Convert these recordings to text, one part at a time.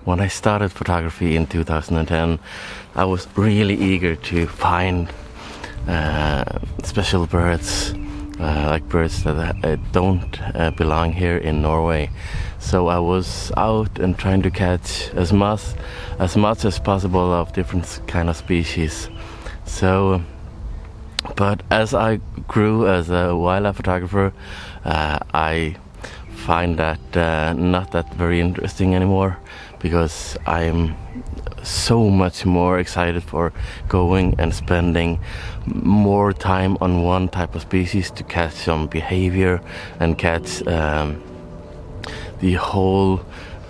when I started photography in 2010, I was really eager to find special birds, like birds that don't belong here in Norway. So I was out and trying to catch as much as possible of different kind of species. So, but as I grew as a wildlife photographer, I find that not that very interesting anymore, because I'm so much more excited for going and spending more time on one type of species to catch some behavior and catch the whole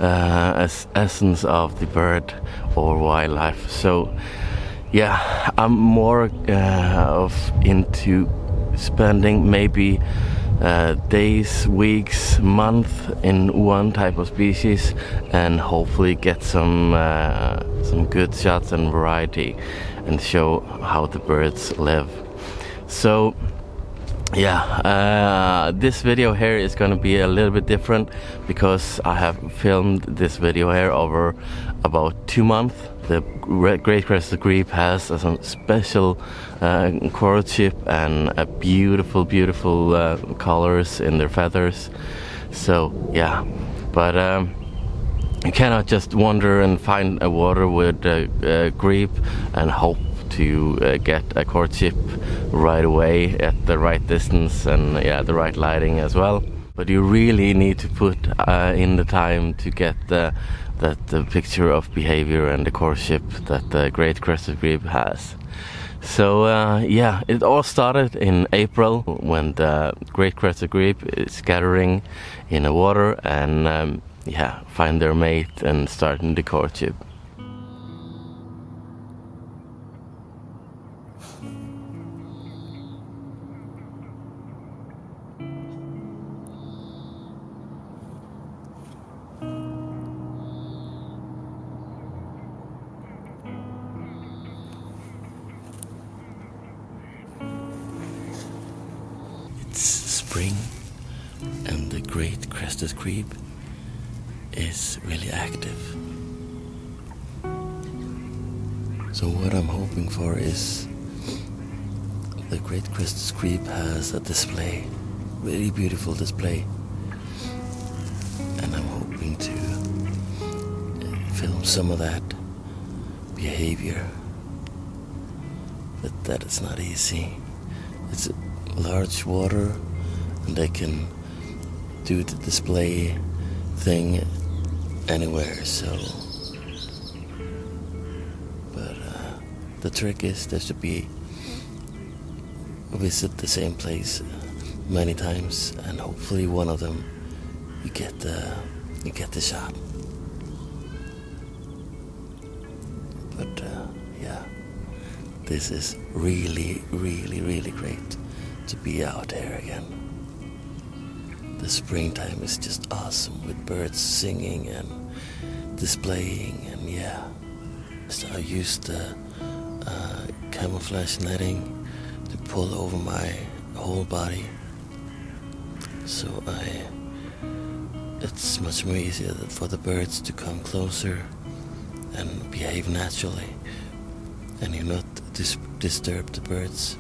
essence of the bird or wildlife. So yeah, I'm more into spending maybe days, weeks, month in one type of species, and hopefully get some good shots and variety, and show how the birds live. So yeah, this video here is gonna be a little bit different, because I have filmed this video here over about 2 months. The great crested grebe has some special courtship and beautiful colors in their feathers. So yeah, but you cannot just wander and find a water with a grebe and hope to get a courtship right away at the right distance and yeah, the right lighting as well. But you really need to put in the time to get the picture of behavior and the courtship that the great crested grebe has. So yeah, it all started in April, when the great crested grebe is gathering in the water and yeah, find their mate and starting the courtship. It's spring, and the great crested grebe is really active. So what I'm hoping for is the great crested grebe has a display, really beautiful display, and I'm hoping to film some of that behavior. But that is not easy. It's large water, and they can do the display thing anywhere. So, but the trick is there should be visit the same place many times, and hopefully one of them you get the shot. But yeah, this is really great to be out there again. The springtime is just awesome, with birds singing and displaying, and yeah. So I used the camouflage netting to pull over my whole body, so it's much more easier for the birds to come closer and behave naturally, and you not disturb the birds.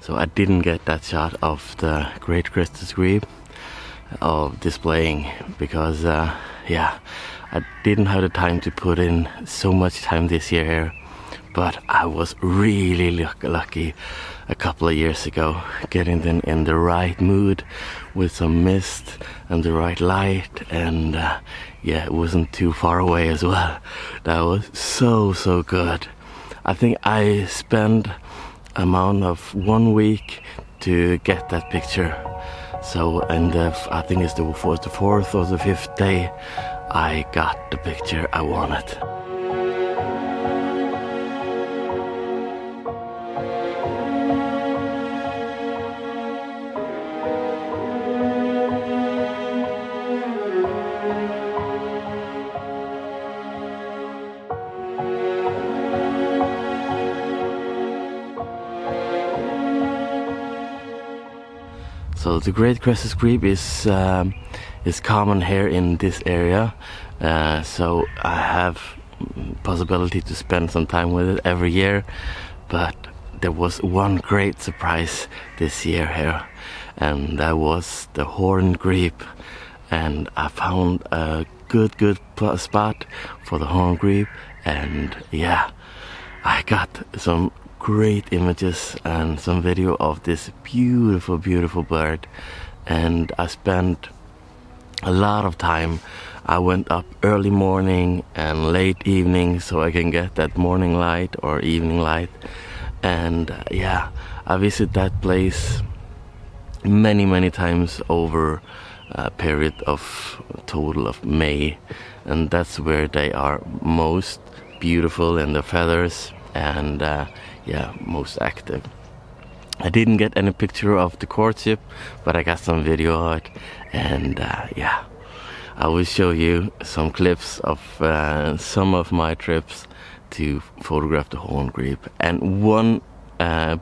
So I didn't get that shot of the great crested grebe of displaying, because yeah, I didn't have the time to put in so much time this year here. but I was really lucky a couple of years ago, getting them in the right mood with some mist and the right light, and yeah, it wasn't too far away as well. That was so good. I think I spent amount of 1 week to get that picture. So, and I think it's the fourth or the fifth day I got the picture I wanted. So the great crested grebe is common here in this area, so I have possibility to spend some time with it every year. But there was one great surprise this year here, and that was the horned grebe. And I found a good spot for the horned grebe, and yeah, I got some great images and some video of this beautiful bird. And I spent a lot of time. I went up early morning and late evening so I can get that morning light or evening light. And yeah, I visit that place many times over a period of total of May, and that's where they are most beautiful in the feathers and yeah, most active. I didn't get any picture of the courtship, but I got some video of it, and yeah, I will show you some clips of some of my trips to photograph the horned grebe. And one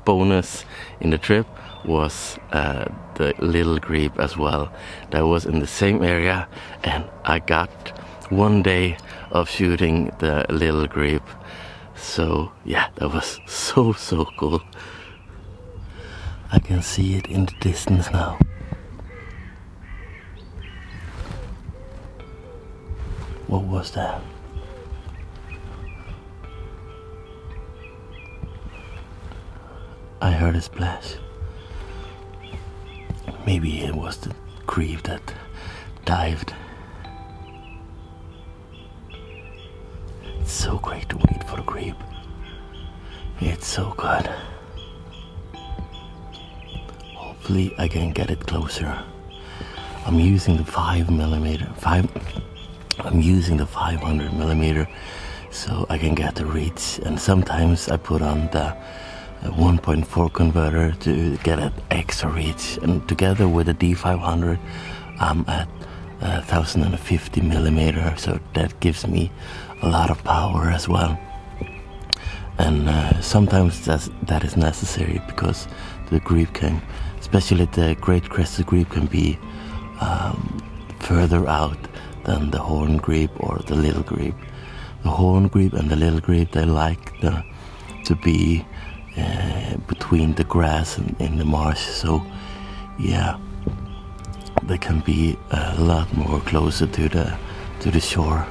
bonus in the trip was the little grebe as well. That was in the same area, and I got 1 day of shooting the little grebe. So yeah, that was so cool. I can see it in the distance now. What was that? I heard a splash. Maybe it was the grebe that dived. It's so great to wait for the grebe. It's so good. Hopefully I can get it closer. I'm using the 500mm so I can get the reach, and sometimes I put on the 1.4 converter to get an extra reach, and together with the D500 I'm at 1050mm, so that gives me a lot of power as well. And sometimes that is necessary because the grebe can, especially the great crested grebe, can be further out than the horned grebe or the little grebe. The horned grebe and the little grebe, they like to be between the grass and in the marsh, so yeah, they can be a lot more closer to the shore.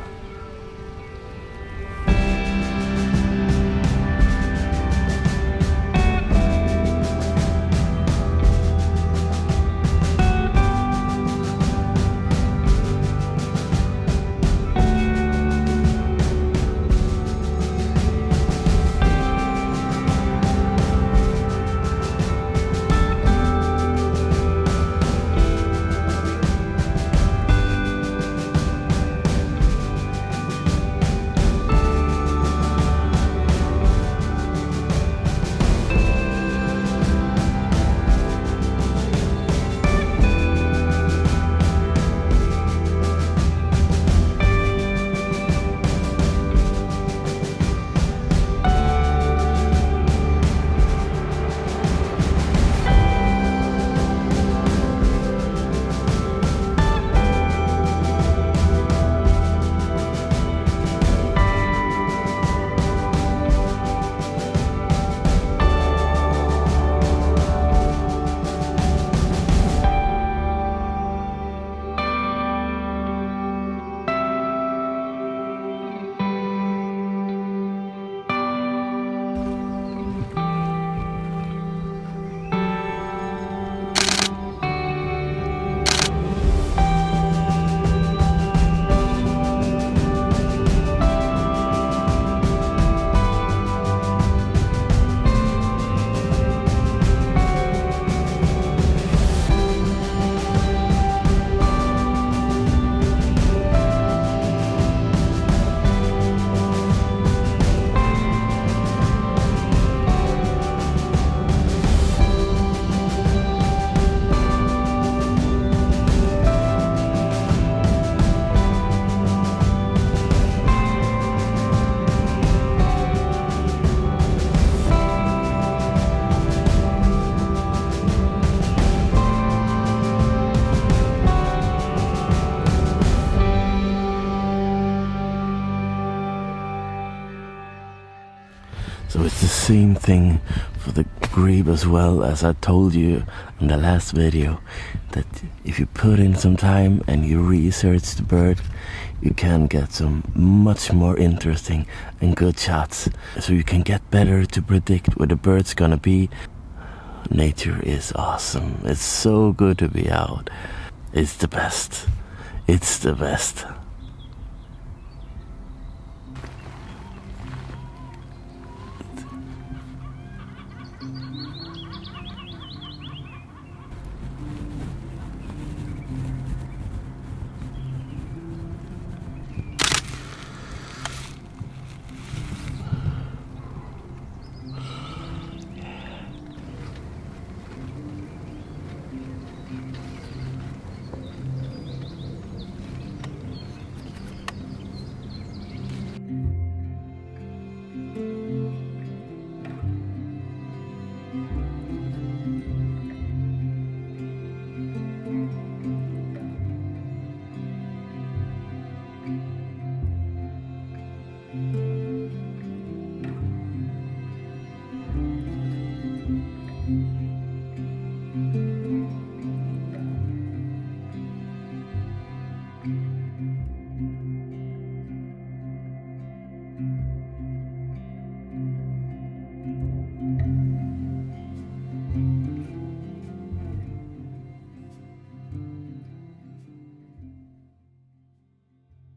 So it's the same thing for the grebe as well, as I told you in the last video, that if you put in some time and you research the bird, you can get some much more interesting and good shots. So you can get better to predict where the bird's gonna be. Nature is awesome. It's so good to be out. It's the best. It's the best.